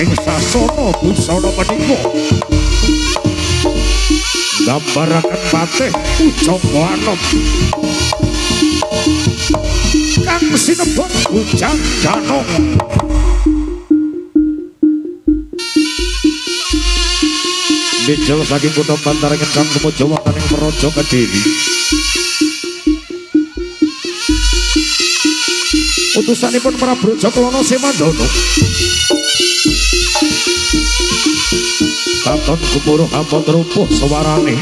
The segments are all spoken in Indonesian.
saking sasana busana menika gambaraken patih pujangga anom kang sinebut Bujang Janong. Bijal saking kutha Bantaran kang tumuju wonten ing Praja Kediri. Utusanipun Prabu Jaklana Semandana. Katon Gumuruh ampun rupuh suwarane.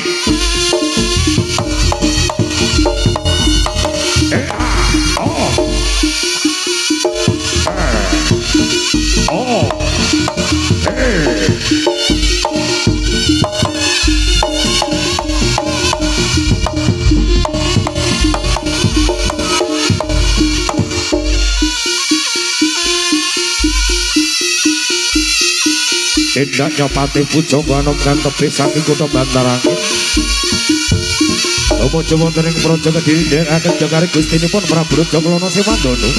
Tindak nyopati pujangga anom kan tebih saking kutha Bantaran. Tumuju wonten ing Praja Kediri nderekaken jagare gustinipun Prabu Jaklana Semandana.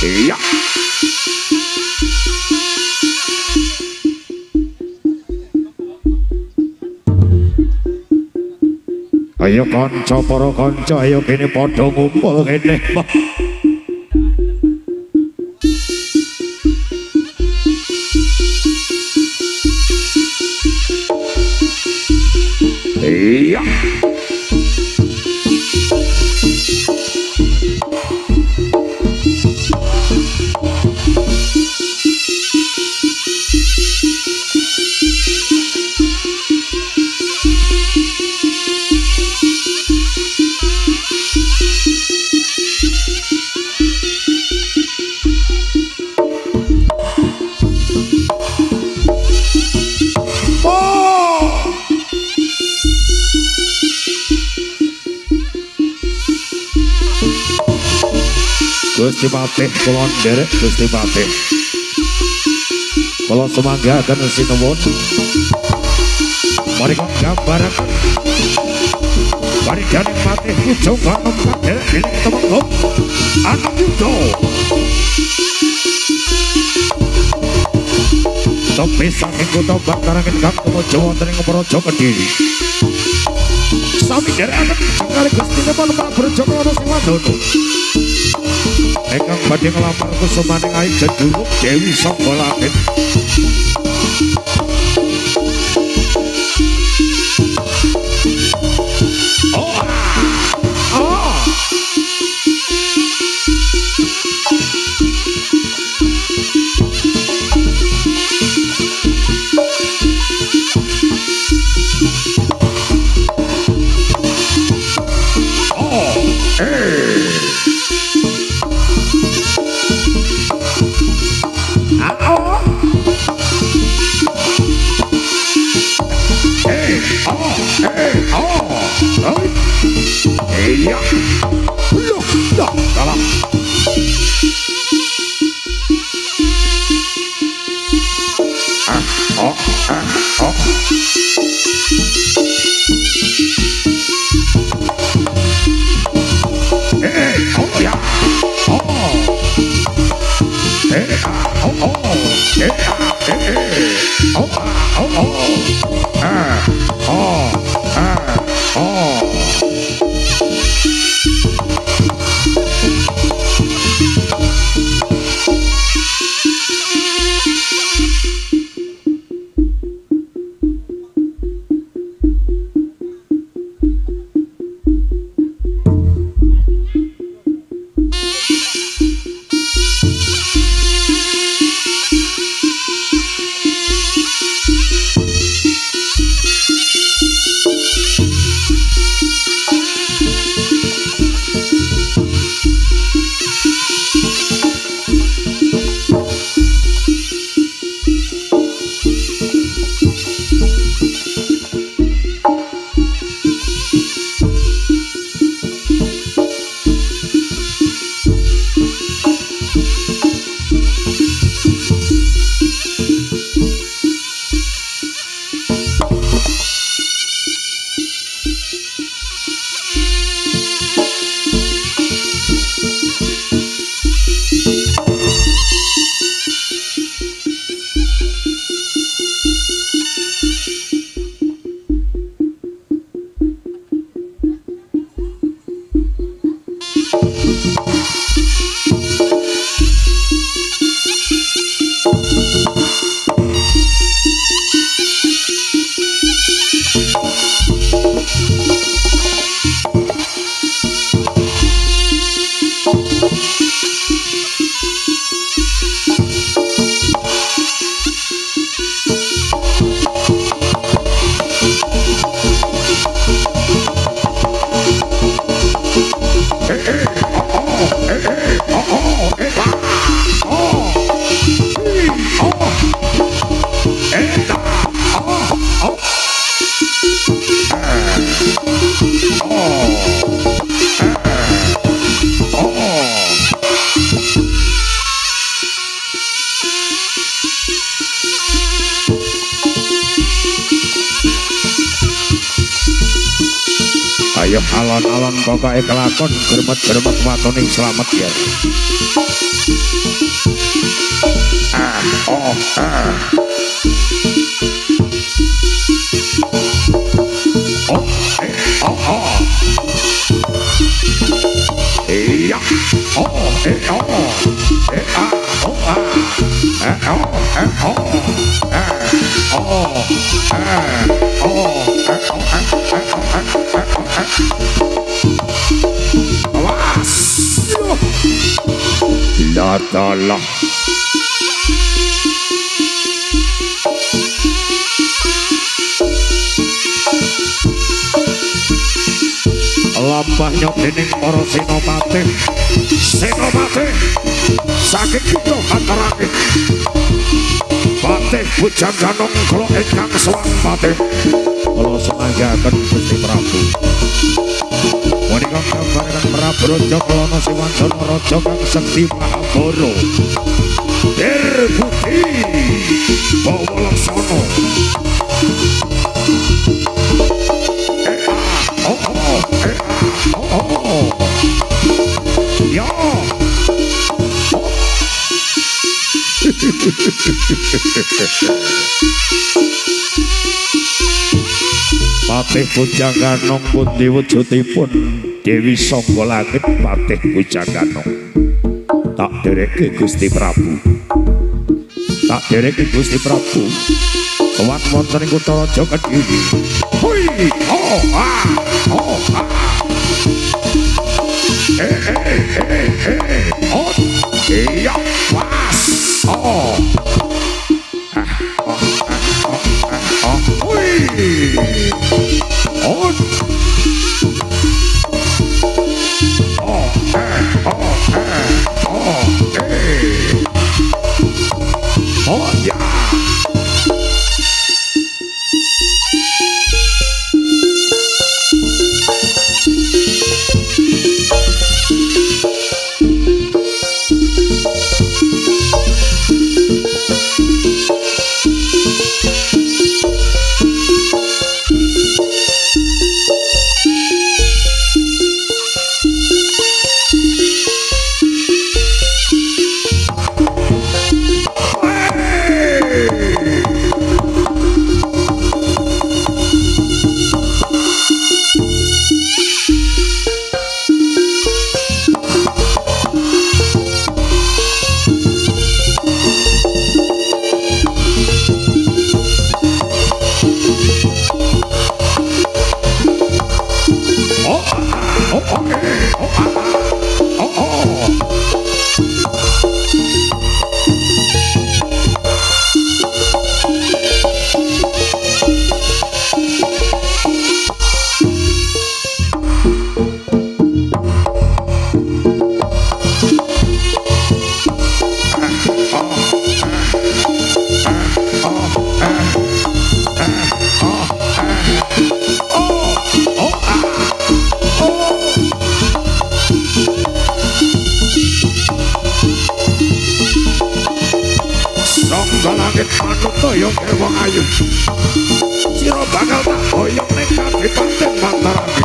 Iya. Ayo kanca para kanca ayo kene padha ngumpul kene. Iya. Gusti Patih kula nderek Gusti Patih. Kula sumanggaken sinuwun. Mari gambaraken Paridyaning Patih pujangga anom kaderek dening Temenggung Anom Yuda. Tebih saking kutha Bantaran kang tumuju wonten ing Praja Kediri. Sami nderekaken jagare gustinipun Prabu Jaklana Semandana. Ingkang badhe nglamar kusumaning ayu jeduluk Dewi Sangga Langit. Iya. Loh, dah, salah. ayo alon-alon pokoke kelakon gremet-gremet watone slamet ya. Iya. Latalah lampahnya dening para senopati saking kita matarake Patih Bujaganong kula ingkang sowan patih kula senggahaken Gusti Prabu menika gambaran Prabu Raja Kalana Siwanjana Raja kang sekti Mahabara Dirbukti Bawa Laksana ya Patih Bujaganong pundi wujudipun Dewi Sangga Langit Patih Bujaganong tak dereke Gusti Prabu sowan wonten ing kutha Raja Kediri hoi iya was Sira bakal tak boyong ning Kadipaten Mataram.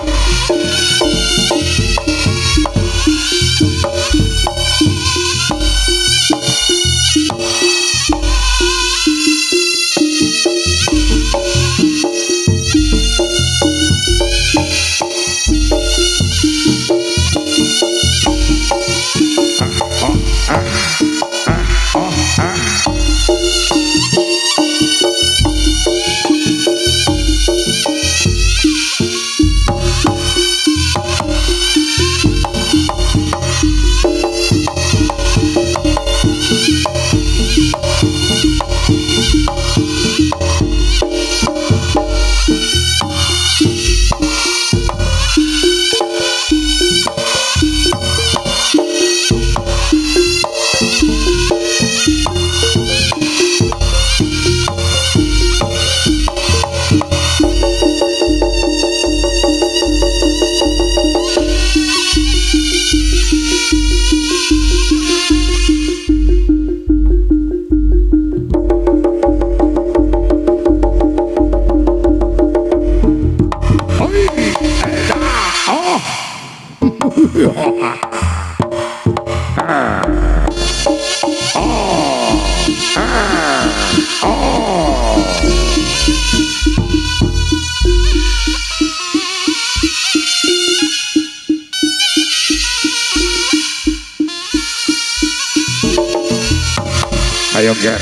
ayo ger.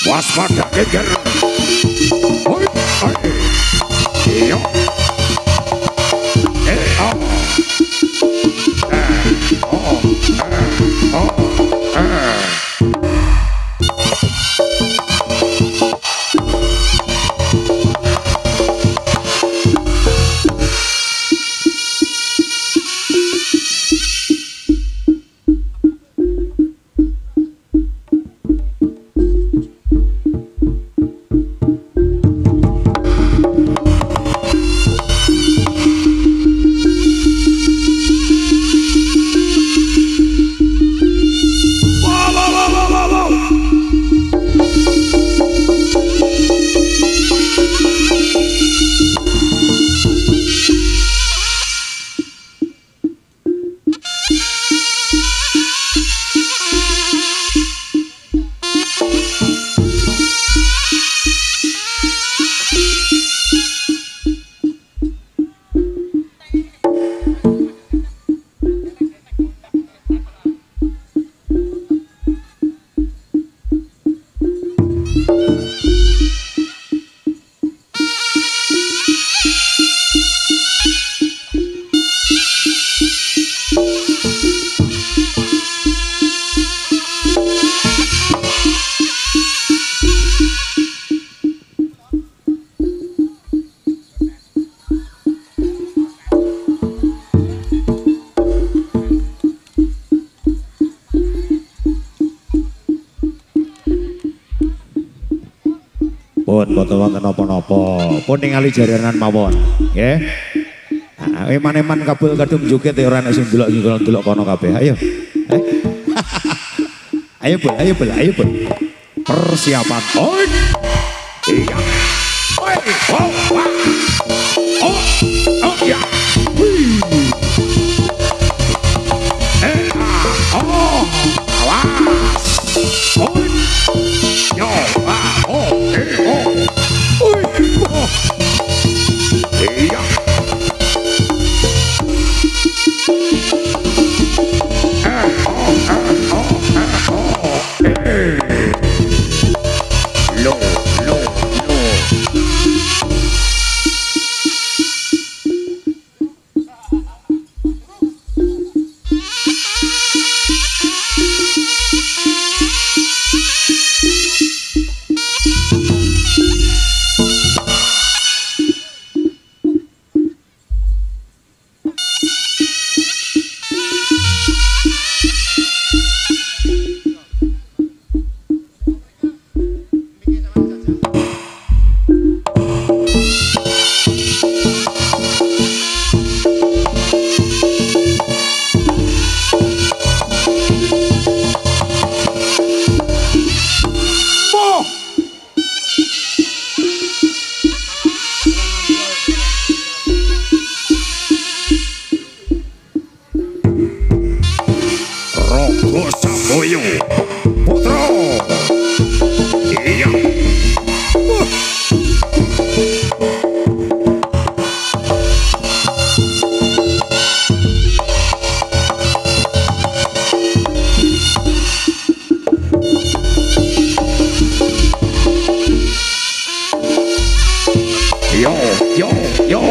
Waspada ger. Oi, oi. Iyo. Oh. Pun boten wonten napa-napa. Pun ningali jaranan mawon, nggih. Eman-eman kabul kadung joget ya ora nek sing delok kono kabeh. Ayo. Ayo bol, ayo bol. Persiapan. Oi. Iya. Oi. Oh. Oh. Oh ya. Oh. Awas. Oi. Yo. Oh. Oi. Oh. Iya. Yo.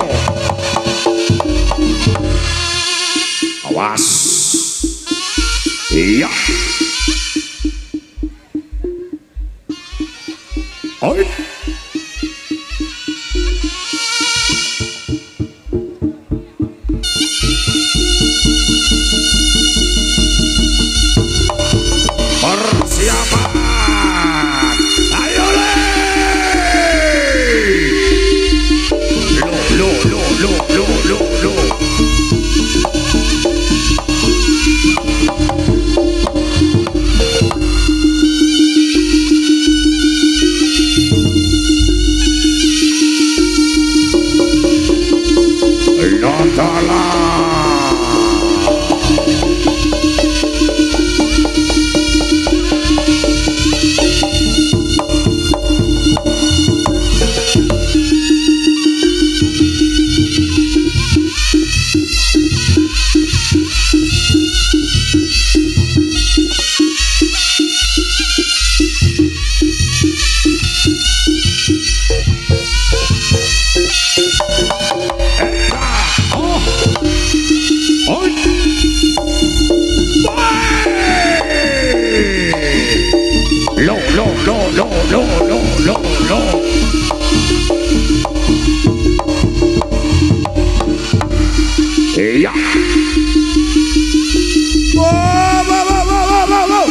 Awas. Iya. Oi. Persiapan. Ayo le. Lo. Iya. Wow.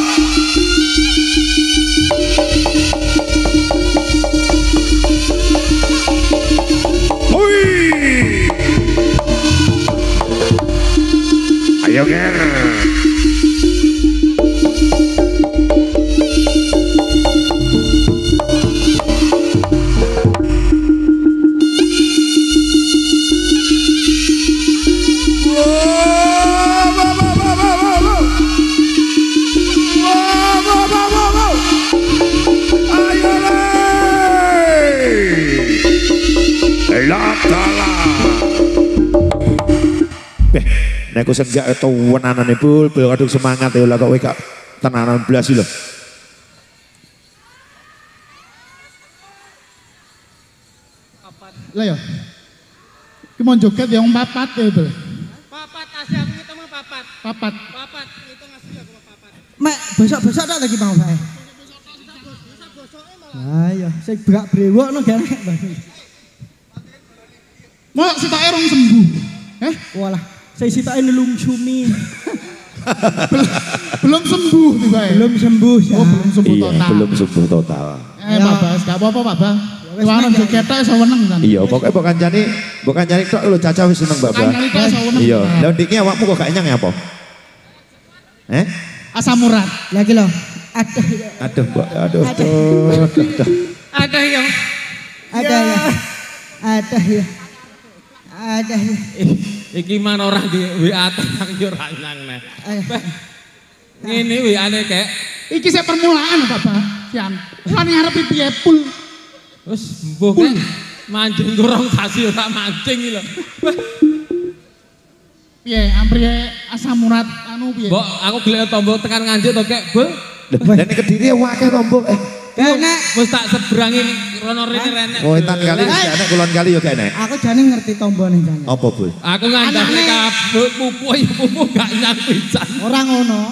Hui. Ayo ger. Nek aku senggak itu wenanan ibu, kadung semangat ya lah kok gak tenanan belas lho. Lah ya. Ki mau joget yang papat ya itu. Papat asih aku ngitung mah papat. Papat. Papat ngitung asih aku papat. Mek besok-besok tak lagi mau bae. Ah iya, sing brak brewok no gak enak. Mau sitoke rong sembuh. Walah, saya sitoke nelungsumi. Belum sembuh tiba ya. Belum sembuh ya. Oh, belum sembuh Iya, total. belum sembuh total. Pak Bas, gak apa-apa Pak Bas. Warung joget tok iso weneng kan. Iya, pokoknya bukan jani tok lho Caca wis seneng Mbak Ba. Kancane tok iso weneng. Iya, lha ndiknya awakmu kok gak nyang ya apa? Asam urat. Lagi loh. Aduh, Mbak, aduh. Ada yang Ada ya. Ada ya. Ada ya. iki mana orang di WA tak yo ra nang neh. Ngene WA-ne kek Iki sik permulaan Pak Bas. Sian. Lan ngarep piye pul. wis mbuh kek mancing kurang sasi ora mancing iki lho. Piye ampriye asam urat anu piye? Mbok aku gelek tombol tekan nganjuk to kek, Bul. Dan Kediri akeh tombol Nek, Wis tak seberangi rono rene renek. Oh, etan kali wis gak enek kulon kali yo gak enek. aku jane ngerti tombone jane. Apa, Bul? Aku ngandani kabeh pupu ya pupu gak nyang pisan. Ora ngono.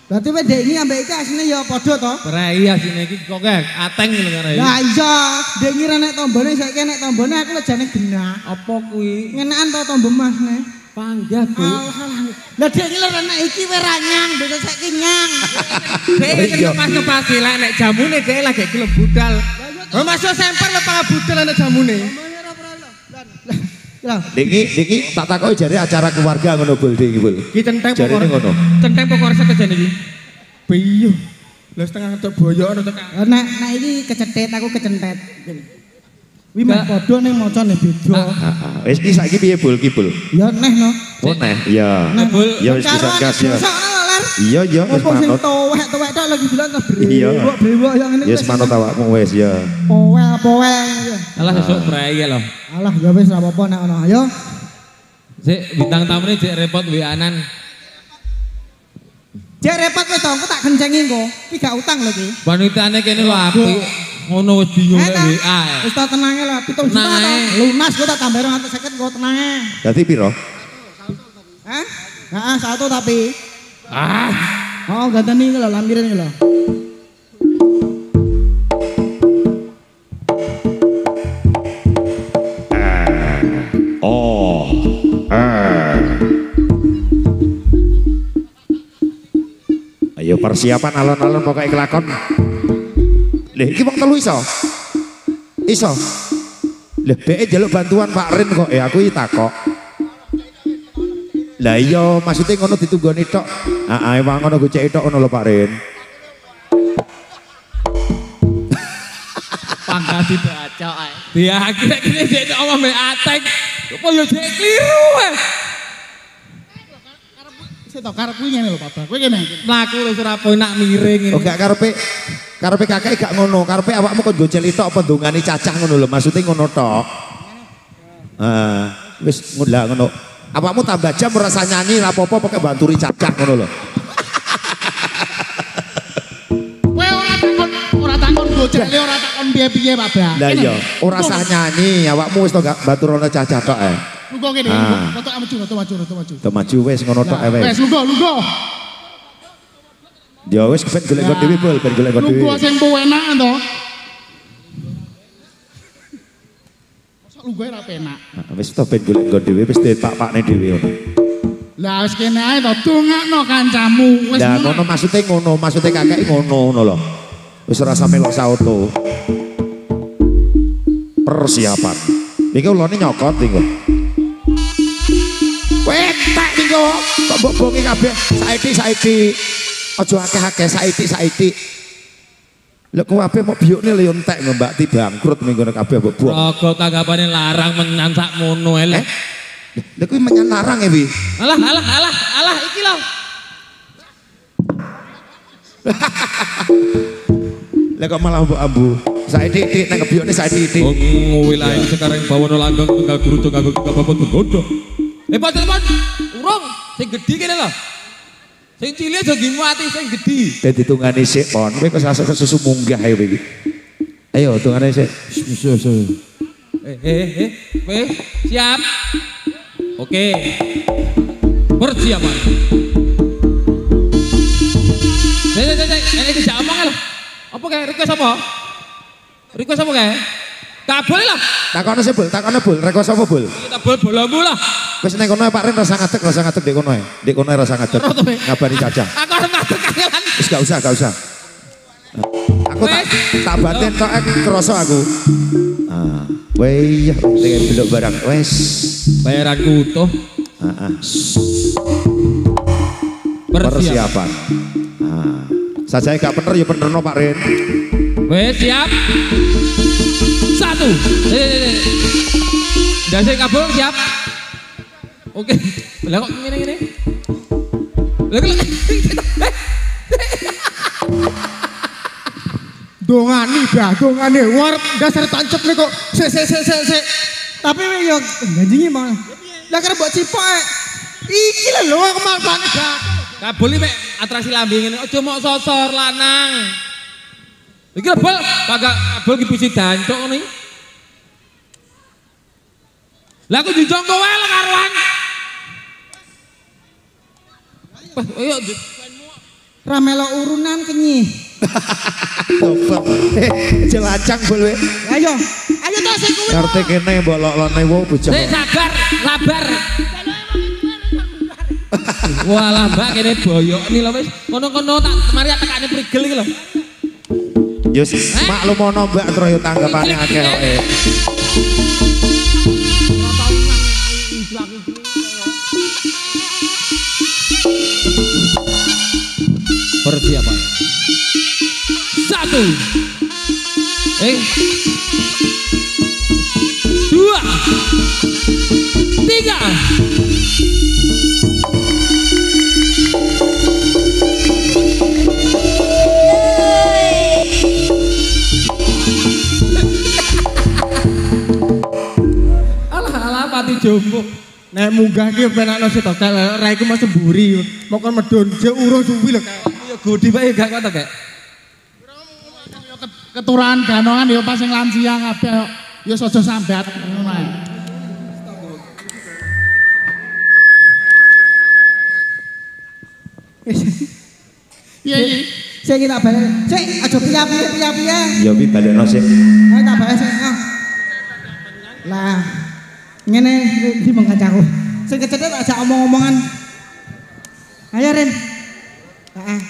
Berarti kowe dek iki ambek iki asline ya padha to? Prei asine iki kok kek ateng ngono iki. Lah iya, dek iki nek tombone saiki nek tombone aku lejane genah. Apa kuwi? Ngenakan to tombo Mas ne. Panggah, Bul. Alah. Lah dek iki lho nek iki kowe ra nyang, besok saiki nyang. Dek iki pas pasti lek nek jamune dek lagi gelem budal. Oh masuk semper lho para budal nek jamune. Lah, Diki tak takoki jare acara keluarga ngono Bul iki Bul. Ki centeng Jare pokok. ngono. Centeng pokok resep jane iki. Piye? Lah setengah entuk boyok ngono tekan. nek iki kecetet aku kecentet. Wi meh padha ning macane beda. Wis iki saiki piye Bul ki Bul? Ya neh no. Oh neh, iya. Nah, Bul. Ya wis bisa gas ya. Iya wis Apa sing manut. towek-towek tok lagi bilang ke Iya. brewok yang ngene. Ya wis manut awakmu wis ya. Powel. Alah sesuk prei lho. Alah ya wis ora apa-apa nek ono. Ayo. Sik bintang tamune jek repot WA-an. Jek repot wis to, aku tak gencengi engko. Iki gak utang lho iki. Wanitane kene lho apik. Ngono wis bingung nek WA. Wis tak tenange lah 7 juta Tenang to. ae. Lunas kok tak tambah 250 engko tenange. Dadi piro? Hah? Heeh, satu tapi. Ah, Oh, ganteni iki lho lampiran iki lho. Oh. Ayo persiapan alon-alon pokoknya kelakon. Lih, iki wong telu iso. Iso. Lih, dhek njaluk bantuan Pak Rin kok aku iki takok. Lah iya, maksudnya ngono ditunggoni tok. Heeh, wong ngono goceki tok ngono lho Pak Rin. pangkat dibaca ae. Dia akhirnya jek omong mek atek. Apa yo jek kliru ae. Sik to karep kuwi ngene lho Pak Bas. Kowe kene. Mlaku lho Surabaya nak miring Oh ngene. gak karepe kakek gak ngono, karepe awakmu kok goceli tok apa ndongani cacah ngono lho, maksudnya ngono tok. Wis ngono ngono. Awakmu tambah jam merasa nyanyi ra apa-apa pakai banturi cacah ngono lho. Kowe ora takon gojek, ora takon piye-piye Pak Bas. Lah iya, ora sah nyanyi, awakmu wis to gak baturana cacah tok ae. Lugo kene, foto maju. Tuh maju wis ngono tok ae wis. Wes lugo. Ya wis ben golek dhewe bol, ben golek dhewe. Lungguh sing penak to. Mosok lungguh ora penak. Wis to ben golek dhewe wis dipak-pakne dhewe ngono. Lah wis kene ae to dongakno kancamu. Wis Lah ngono maksude kakek ngono lho. Wis ora sampe lok sauto. Persiapan. Iki ulane nyokot iki. Wetek iki kok mbok-mboke kabeh saiki. Aja akeh-akeh saiki. Lek kabeh mau biyukne lho entek Mbak Ti bangkrut minggu kabeh mbok buang. Raga tanggapane larang menyan sakmono ae lho. Lha kuwi menyan larang ya, Wi. Alah iki lho. Lah kok malah mbok ambu. Saiki nang kebiyokne saiki. Wilayah ini sekarang bawono langgeng tunggal guru tunggal babon begodo. Telepon. Urung sing gedhi kene lho. Sing cilik aja ngimati sing gedhi. Dadi tungane sik pon. Kowe kok sasuk susu munggah ae iki. Ayo tungane sik. Weh, siap. Oke. Persiapan. Ini dijak omong lho. Apa kae request apa? Request apa kae? Kabel lah. Takono bol, request apa bol? Kita bol-bolamu lah. Wis ning kono Pak Ren rasa ngadeg ndek kono ae. Ndek kono rasa ngadeg. Ngabari Caca. Aku arep ngadeg kangelan. Wis gak usah. Aku tak batin tok krasa aku. Weh, dengan belok barang. Wes, Bayaranku utuh. Persiapan. Saja gak bener ya benerno Pak Ren. Wes siap. 1. Dasi kabel siap. Oke. Lah kok ngene. Dongane war dasar tancep nih kok. Se. Tapi yo ganjingi mah. Lah karep mbok cipok. Iki lho aku malpane gak. Kabel iki mek atraksi lambe ngene. Aja mok sosor lanang. Iki lho bal, kabel iki bisi dancuk ngene. Lah aku dijong kowe lho karuan. Ayo Ramelo urunan kenyi. Topeng. Jelacang bol we. Ayo to sing kuwi. Ngerti kene mbok lok-lokne wo bocah. sabar. Walah Mbak kene boyok ni lho wis. Kono-kono tak mari tekane prigel iki lho. Yus, maklum ono Mbak terus yo tanggapane akeh koke. Persiapan. 1. 2. 3. Alah pati jombo. Nek munggah ki penakno sitokel raiku mas semburi. Mokon medun je urung suwi lho kae. Ya godi bae gak kok to kek. Keturahan ganongan ya pas sing lansia kabeh ya aja sambat ngono ae. Iya. Sik iki tak balik. Sik aja piye-piye. Ya pi balekno sik. Ayo tak balik sik. Lah ngene iki mong kancaku. Sing kecethit aja omong-omongan. Ayo Ren.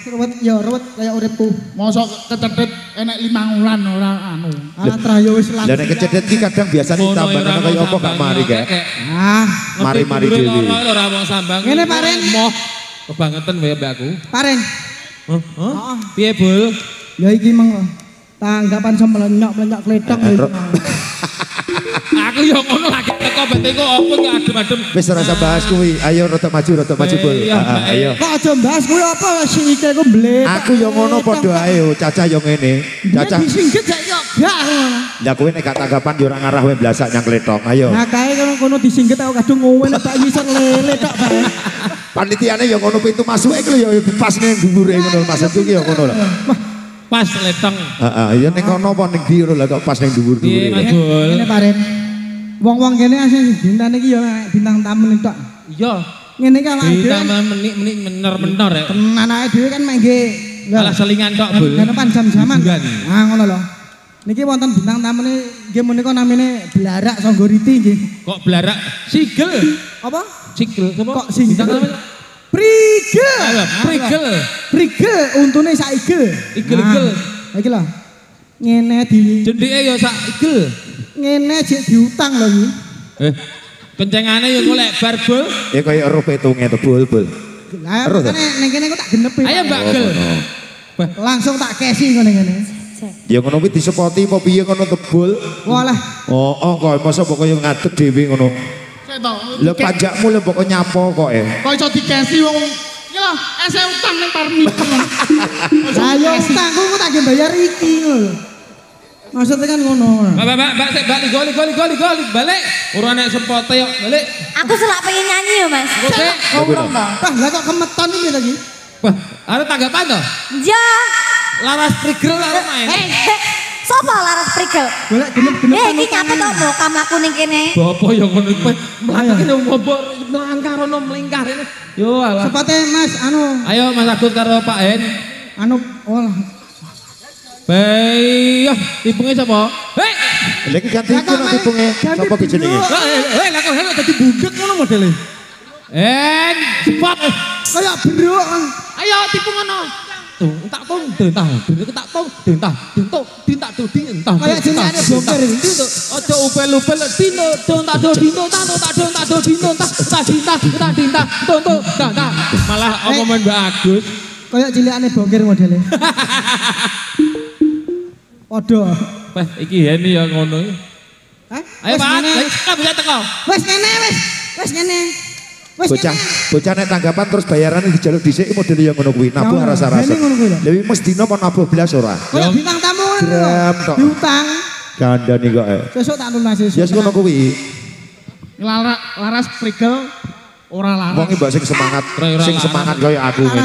Ruwet kaya uripku. Mosok kecethit enek 5 wulan ora anu. Alah trayo wis lan. Lah nek kecethit ki kadang biasane tambahane kaya apa gak mari kek. Mari-mari dhewe. Ora wong sambang. Ngene Pak Ren. Moh kebangetan wae mbak aku. Pak Ren. Heeh. Piye, Bul? Ya iki mong tanggapan melenyok kletok. Aku yo ngono lagi teko beteko apa gak adem-adem. Wis ora usah bahas kuwi. Ayo rada maju Bul. Ayo. Kok aja mbahas kuwi apa sike ku mblet. Aku yo ngono padha ae, Caca yo ngene. Caca. Disingget sak yo gak ngono. Lah kowe nek gak tanggapan yo ora ngarah wae blasak nyang kletok. Ayo. Nah kae kono disingget aku kadung ngowen tak ngisor lele tok bae. Panitiane yo ngono pintu masuke ku yo pas ning dhuwure ngono maksudku ki yo ngono lho. Pas leteng. Heeh, ya ning kono apa ning ndi lho kok pas ning dhuwur-dhuwure. Piye, Mas Bul? Ngene Pak Ren. Wong-wong kene asing bintang iki yo bintang tamu tok. Iya. Ngene iki awake dhewe. Bintang menik bener-bener rek. Tenan awake dhewe kan mengge Malah selingan tok, Bul. Ganepan jam-jaman. Bukan. Ah ngono lho. Niki wonten bintang tamune nggih menika namine Blarak Songgoriti nggih. Kok blarak sigel? Apa? Sigel sapa? Kok sigel? Bintang namanya? Prigel. Ayo, prigel. Prigel untune sak igel. Igel-igel. Nah, iki lho. Ngene di Jendike ya sak igel. ngene jek diutang lho iki. Kencengane ya golek bar, Bul. Ya kaya eruh petunge to bul. Lah Terus, makane ning kene kok tak genepi. Ayo Mbak Gel. Langsung tak kesi ngene-ngene. Ya ngono kuwi disepoti apa piye ngono tebul. Walah, Oh, kok masa pokoke ngadeg dhewe ngono. Sik to. Lah pajakmu lho pokok nyapo kok Kok iso dikesi wong iki lho, ese utang ning parmi. ayo utangku kok tak nggih bayar iki ngono lho. Maksudnya kan ngono. Mbak, sik balik goli, balik. Urane sempote yo, balik. Aku selak pengen nyanyi ya mas. Oke. Kau urung toh? Lah kok kemeton iki lagi. Wah, ada tanggapan toh? Ja. Laras trigger laras main. Sopo laras prigel? Golek genep-genep. Iki nyapa to mau kamu laku ning kene? Bapak yang ngono iku mlaku kene mbok melangkar ono melingkar ini. Yo alah. Sepate Mas anu Ayo Mas Agus karo Pak En. anu oh Bayo, tipunge sapa? Hei. Lha iki ganti iki nang tipunge. Sapa ki jenenge? Lah kok helok dadi budek ngono modele. En, spot. kayak beruk. Ayo tipu ngono. Tuh, tak tong, dentah, tak tong, dentah, dintak tuh dintah. Kayak jenenge boker iki. Ojo upel-upel dino, tak do dino, tak do dino, tak dinta, tonto, tak. Malah omongan Mbak Agus. Kayak cilikane boker modele. Waduh. Wah, iki Heni ya ngono. Hah? Ayo Wes Pak, ngene. kita bisa teko. Wes ngene wes. Wes ngene. Wes Bocah, ngene. bocah nek tanggapan terus bayarannya dijaluk dhisik model yang ngono kuwi. Nabuh Ya, rasa-rasa. ini ngono kuwi lho. Dewi mesti dino apa nabuh belas ora? Kayak bintang tamu ngono lho. Gram tok. Diutang. Kandhani kok. Sesuk tak lunasi. Ya ngono kuwi. Laras prigel ora laras. Wong iki mbak sing semangat, Ora sing laras. semangat kaya aku ngene.